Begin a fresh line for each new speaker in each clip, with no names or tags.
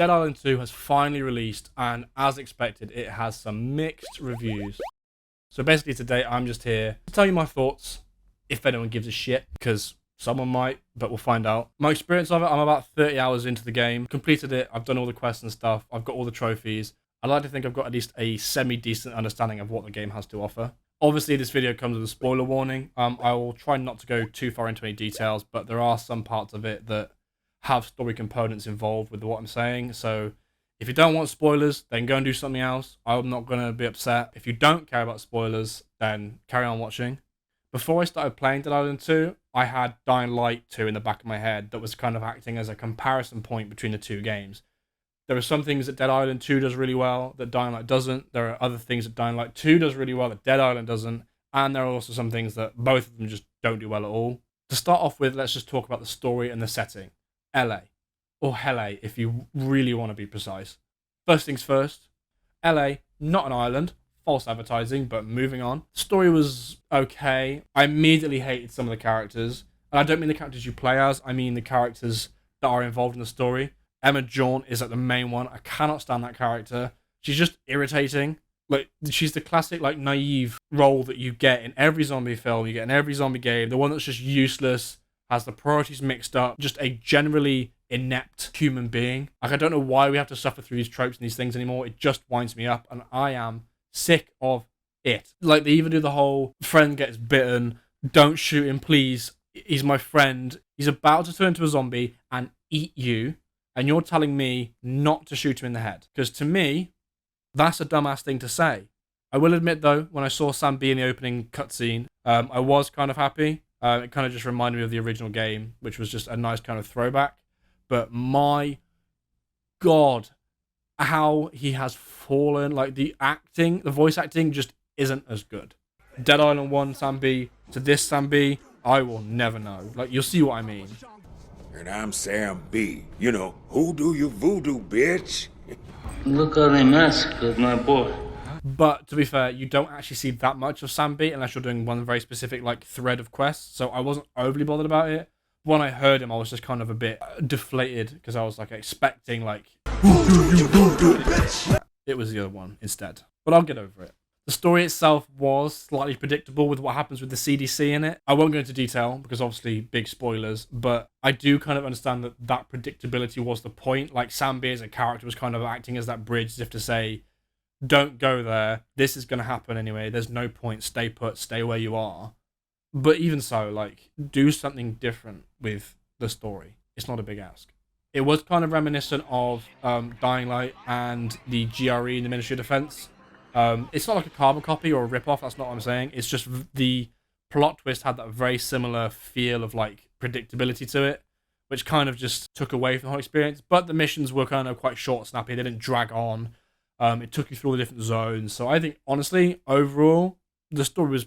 Dead Island 2 has finally released, and as expected, it has some mixed reviews. So basically today, I'm just here to tell you my thoughts, if anyone gives a shit, because someone might, but we'll find out. My experience of it, I'm about 30 hours into the game, completed it, I've done all the quests and stuff, I've got all the trophies. I like to think I've got at least a semi-decent understanding of what the game has to offer. Obviously, this video comes with a spoiler warning. I will try not to go too far into any details, but there are some parts of it that have story components involved with what I'm saying. So if you don't want spoilers, then go and do something else. I'm not going to be upset. If you don't care about spoilers, then carry on watching. Before I started playing Dead Island 2, I had Dying Light 2 in the back of my head that was kind of acting as a comparison point between the two games. There are some things that Dead Island 2 does really well that Dying Light doesn't. There are other things that Dying Light 2 does really well that Dead Island doesn't. And there are also some things that both of them just don't do well at all. To start off with, let's just talk about the story and the setting. LA. Or Helle, if you really want to be precise. First things first. LA, not an island. False advertising, but moving on. The story was okay. I immediately hated some of the characters. And I don't mean the characters you play as. I mean the characters that are involved in the story. Emma Jaunt is like the main one. I cannot stand that character. She's just irritating. Like, she's the classic, like, naive role that you get in every zombie film, you get in every zombie game. The one that's just useless, has the priorities mixed up, just a generally inept human being. Like, I don't know why we have to suffer through these tropes and these things anymore. It just winds me up, and I am sick of it. Like, they even do the whole friend gets bitten, don't shoot him, please. He's my friend. He's about to turn into a zombie and eat you, and you're telling me not to shoot him in the head. Because to me, that's a dumbass thing to say. I will admit, though, when I saw Sam B in the opening cutscene, I was kind of happy. It kind of just reminded me of the original game, which was just a nice kind of throwback. But my God, how he has fallen. Like, the acting, the voice acting just isn't as good. Dead Island 1 Sam B to this Sam B, I will never know. Like, you'll see what I mean.
And I'm Sam B. You know, who do you voodoo, bitch?
Look how they massacred my boy.
But to be fair, you don't actually see that much of Sam B unless you're doing one very specific like thread of quests. So I wasn't overly bothered about it. When I heard him, I was just kind of a bit deflated because I was like expecting like it was the other one instead. But I'll get over it. The story itself was slightly predictable with what happens with the CDC in it. I won't go into detail because obviously big spoilers, but I do kind of understand that that predictability was the point. Like, Sam B as a character was kind of acting as that bridge as if to say, don't go there, this is going to happen anyway, there's no point, stay put, stay where you are. But even so, like, do something different with the story. It's not a big ask. It was kind of reminiscent of Dying Light and the GRE in the Ministry of Defense. It's not like a carbon copy or a rip-off, that's not what I'm saying. It's just the plot twist had that very similar feel of, like, predictability to it, which kind of just took away from the whole experience. But the missions were kind of quite short, snappy, they didn't drag on. It took you through all the different zones. So I think, honestly, overall, the story was,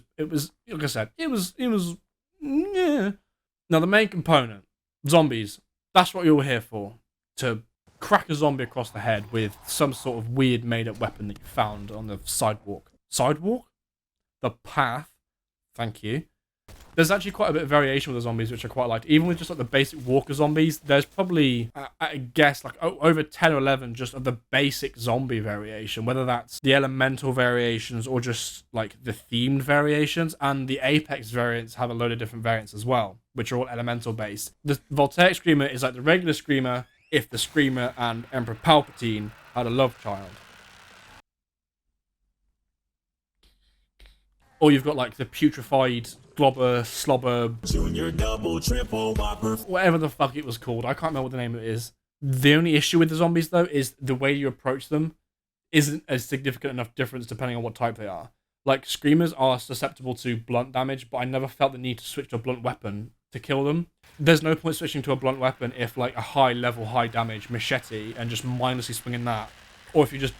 like I said, it was, yeah. Now, the main component, zombies, that's what you're here for. To crack a zombie across the head with some sort of weird made-up weapon that you found on the sidewalk. Sidewalk? The path. Thank you. There's actually quite a bit of variation with the zombies, which I quite liked. Even with just like the basic walker zombies, there's probably, I guess, like over 10 or 11 just of the basic zombie variation, whether that's the elemental variations or just like the themed variations. And the Apex variants have a load of different variants as well, which are all elemental based. The Voltaic Screamer is like the regular Screamer if the Screamer and Emperor Palpatine had a love child. Or you've got like the putrefied globber, slobber,
Junior double triple whopper,
whatever the fuck it was called. I can't remember what the name of it is. The only issue with the zombies though is the way you approach them isn't a significant enough difference depending on what type they are. Like, Screamers are susceptible to blunt damage, but I never felt the need to switch to a blunt weapon to kill them. There's no point switching to a blunt weapon if like a high level, high damage machete and just mindlessly swinging that, or if you just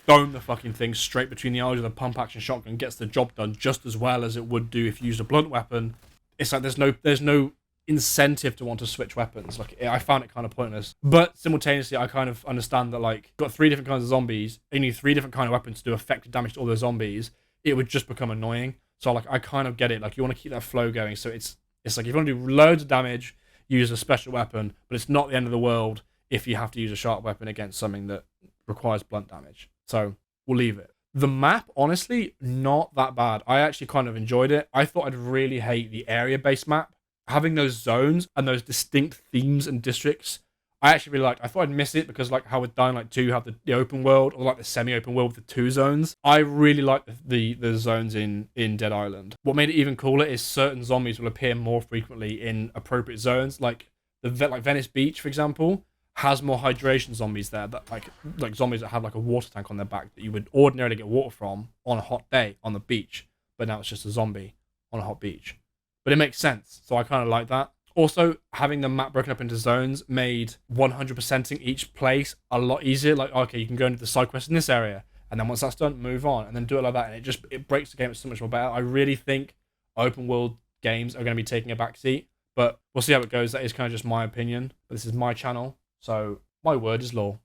thrown the fucking thing straight between the eyes with a pump action shotgun gets the job done just as well as it would do if you used a blunt weapon. It's like there's no incentive to want to switch weapons. Like, I found it kind of pointless. But simultaneously, I kind of understand that like you've got 3 different kinds of zombies, and you need 3 different kind of weapons to do effective damage to all those zombies. It would just become annoying. So like I kind of get it. Like, you want to keep that flow going. So it's like if you want to do loads of damage, use a special weapon, but it's not the end of the world if you have to use a sharp weapon against something that requires blunt damage. So we'll leave it. The map, honestly, not that bad. I actually kind of enjoyed it. I thought I'd really hate the area-based map. Having those zones and those distinct themes and districts, I actually really liked. I thought I'd miss it because like how with Dying Light 2 you have the open world or like the semi-open world with the 2 zones. I really like the zones in Dead Island. What made it even cooler is certain zombies will appear more frequently in appropriate zones. Like Venice Beach, for example, has more hydration zombies there, that like zombies that have like a water tank on their back that you would ordinarily get water from on a hot day on the beach, but now it's just a zombie on a hot beach. But it makes sense, so I kind of like that. Also, having the map broken up into zones made 100%ing each place a lot easier. Like, okay, you can go into the side quest in this area, and then once that's done, move on, and then do it like that, and it breaks the game so much more better. I really think open world games are going to be taking a backseat, but we'll see how it goes. That is kind of just my opinion, but this is my channel, so my word is law.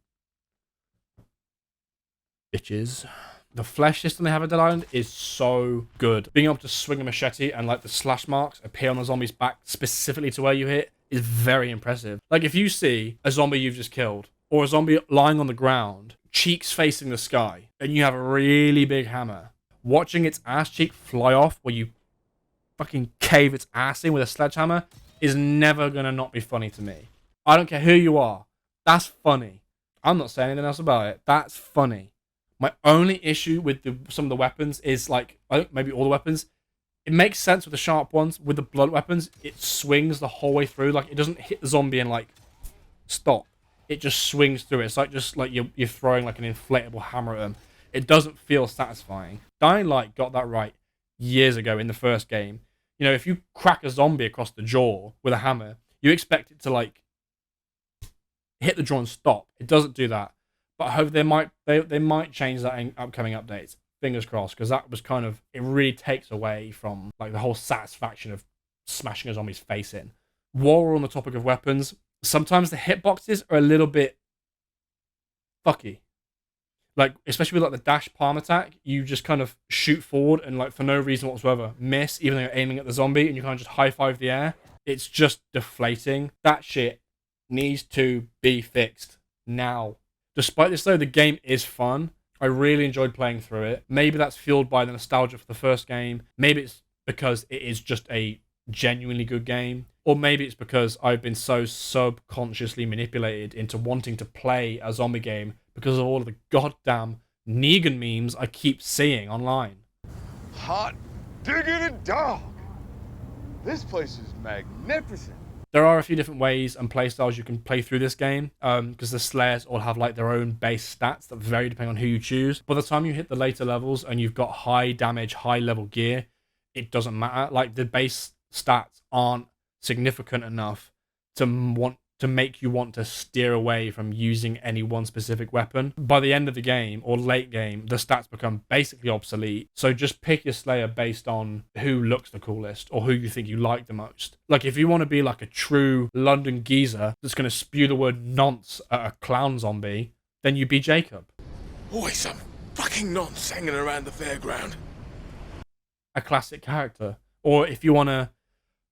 Bitches. The flesh system they have at Dead Island is so good. Being able to swing a machete and like the slash marks appear on the zombie's back specifically to where you hit is very impressive. Like if you see a zombie you've just killed or a zombie lying on the ground, cheeks facing the sky, and you have a really big hammer, watching its ass cheek fly off where you fucking cave its ass in with a sledgehammer is never gonna not be funny to me. I don't care who you are. That's funny. I'm not saying anything else about it. That's funny. My only issue with some of the weapons is like, I think maybe all the weapons, it makes sense with the sharp ones. With the blunt weapons, it swings the whole way through. Like it doesn't hit the zombie and like stop. It just swings through. It's like just like you're throwing like an inflatable hammer at them. It doesn't feel satisfying. Dying Light got that right years ago in the first game. You know, if you crack a zombie across the jaw with a hammer, you expect it to like hit the jaw and stop. It doesn't do that. But I hope they might change that in upcoming updates. Fingers crossed, because that was kind of, it really takes away from like the whole satisfaction of smashing a zombie's face in. While we're on the topic of weapons, sometimes the hitboxes are a little bit fucky. Like, especially with like the dash palm attack, you just kind of shoot forward and like for no reason whatsoever, miss, even though you're aiming at the zombie, and you kind of just high-five the air. It's just deflating. That shit needs to be fixed now. Despite this though, the game is fun. I really enjoyed playing through it. Maybe that's fueled by the nostalgia for the first game. Maybe it's because it is just a genuinely good game. Or maybe it's because I've been so subconsciously manipulated into wanting to play a zombie game because of all of the goddamn Negan memes I keep seeing online.
Hot diggity dog! This place is magnificent.
There are a few different ways and playstyles you can play through this game, because the Slayers all have like their own base stats that vary depending on who you choose. By the time you hit the later levels and you've got high damage, high level gear, it doesn't matter. Like the base stats aren't significant enough to make you want to steer away from using any one specific weapon. By the end of the game or late game, the stats become basically obsolete. So just pick your Slayer based on who looks the coolest or who you think you like the most. Like if you want to be like a true London geezer that's going to spew the word nonce at a clown zombie, then you be Jacob.
Always some fucking nonce hanging around the fairground.
A classic character. Or if you want to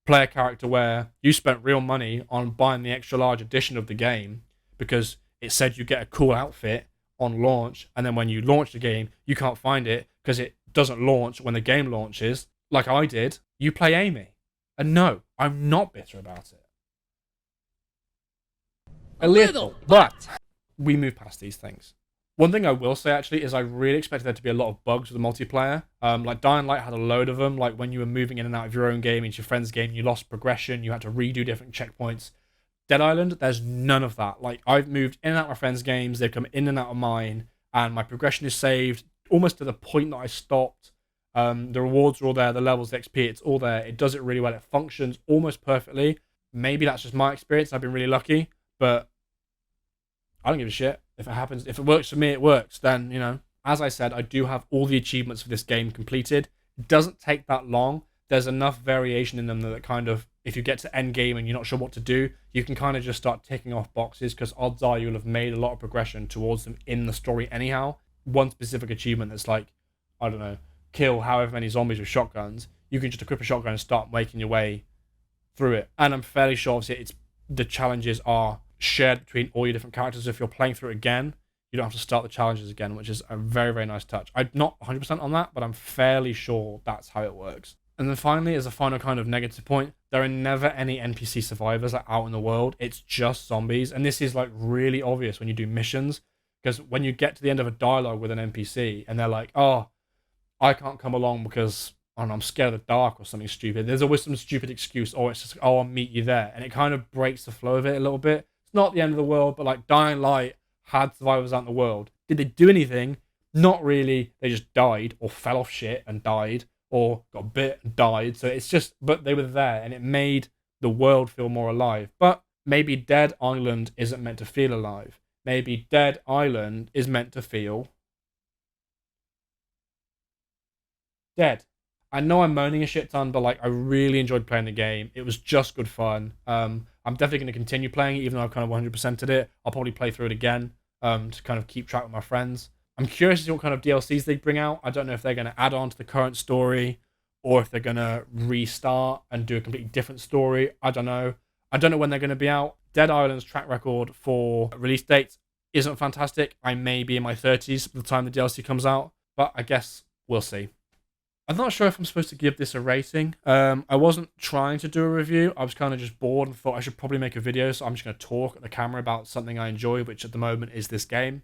play a character where you spent real money on buying the extra large edition of the game because it said you get a cool outfit on launch, and then when you launch the game you can't find it because it doesn't launch when the game launches, like I did, you play Amy. And no, I'm not bitter about it. A little, but we move past these things. One thing I will say, actually, is I really expected there to be a lot of bugs with the multiplayer. Like, Dying Light had a load of them. Like, when you were moving in and out of your own game into your friend's game, you lost progression. You had to redo different checkpoints. Dead Island, there's none of that. Like, I've moved in and out of my friends' games. They've come in and out of mine. And my progression is saved almost to the point that I stopped. The rewards are all there. The levels, the XP, it's all there. It does it really well. It functions almost perfectly. Maybe that's just my experience. I've been really lucky. But I don't give a shit. If it happens, if it works for me, it works. Then, you know, as I said, I do have all the achievements for this game completed. It doesn't take that long. There's enough variation in them that kind of, if you get to end game and you're not sure what to do, you can kind of just start ticking off boxes because odds are you'll have made a lot of progression towards them in the story anyhow. One specific achievement that's like, I don't know, kill however many zombies with shotguns. You can just equip a shotgun and start making your way through it. And I'm fairly sure obviously the challenges are shared between all your different characters. If you're playing through it again, you don't have to start the challenges again, which is a very, very nice touch. I'm not 100% on that, but I'm fairly sure that's how it works. And then finally, as a final kind of negative point, there are never any NPC survivors like out in the world. It's just zombies. And this is like really obvious when you do missions, because when you get to the end of a dialogue with an NPC and they're like, oh, I can't come along because I don't know, I'm scared of the dark or something stupid. There's always some stupid excuse, or it's just, oh, I'll meet you there. And it kind of breaks the flow of it a little bit. It's not the end of the world, but like Dying Light had survivors out in the world. Did they do anything? Not really. They just died or fell off shit and died or got bit and died. So it's just, but they were there and it made the world feel more alive. But maybe Dead Island isn't meant to feel alive. Maybe Dead Island is meant to feel dead. I know I'm moaning a shit ton, but like I really enjoyed playing the game. It was just good fun. I'm definitely going to continue playing it, even though I've kind of 100%ed it. I'll probably play through it again to kind of keep track with my friends. I'm curious to see what kind of DLCs they bring out. I don't know if they're going to add on to the current story or if they're going to restart and do a completely different story. I don't know. I don't know when they're going to be out. Dead Island's track record for release dates isn't fantastic. I may be in my 30s by the time the DLC comes out, but I guess we'll see. I'm not sure if I'm supposed to give this a rating. I wasn't trying to do a review. I was kind of just bored and thought I should probably make a video, so I'm just going to talk at the camera about something I enjoy, which at the moment is this game.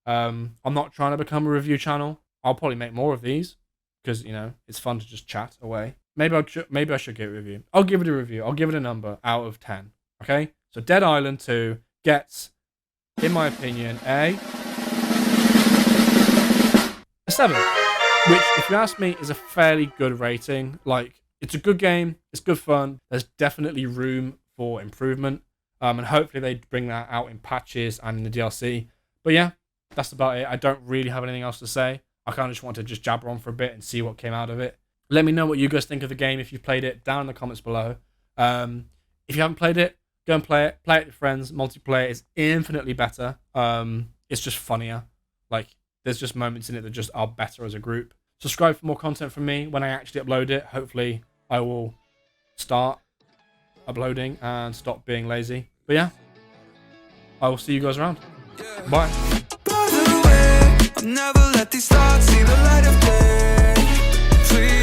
I'm not trying to become a review channel. I'll probably make more of these because, you know, it's fun to just chat away. Maybe I should give it a review. I'll give it a review. I'll give it a number out of 10. Okay? So Dead Island 2 gets, in my opinion, a 7. Which, if you ask me, is a fairly good rating. Like, it's a good game. It's good fun. There's definitely room for improvement. And hopefully they bring that out in patches and in the DLC. But yeah, that's about it. I don't really have anything else to say. I kind of just want to just jabber on for a bit and see what came out of it. Let me know what you guys think of the game if you've played it down in the comments below. If you haven't played it, go and play it. Play it with friends. Multiplayer is infinitely better. It's just funnier. Like, there's just moments in it that just are better as a group. Subscribe for more content from me when I actually upload it. Hopefully, I will start uploading and stop being lazy. But yeah, I will see you guys around. Bye.
By the way, I'll never let these thoughts see the light of day. Please.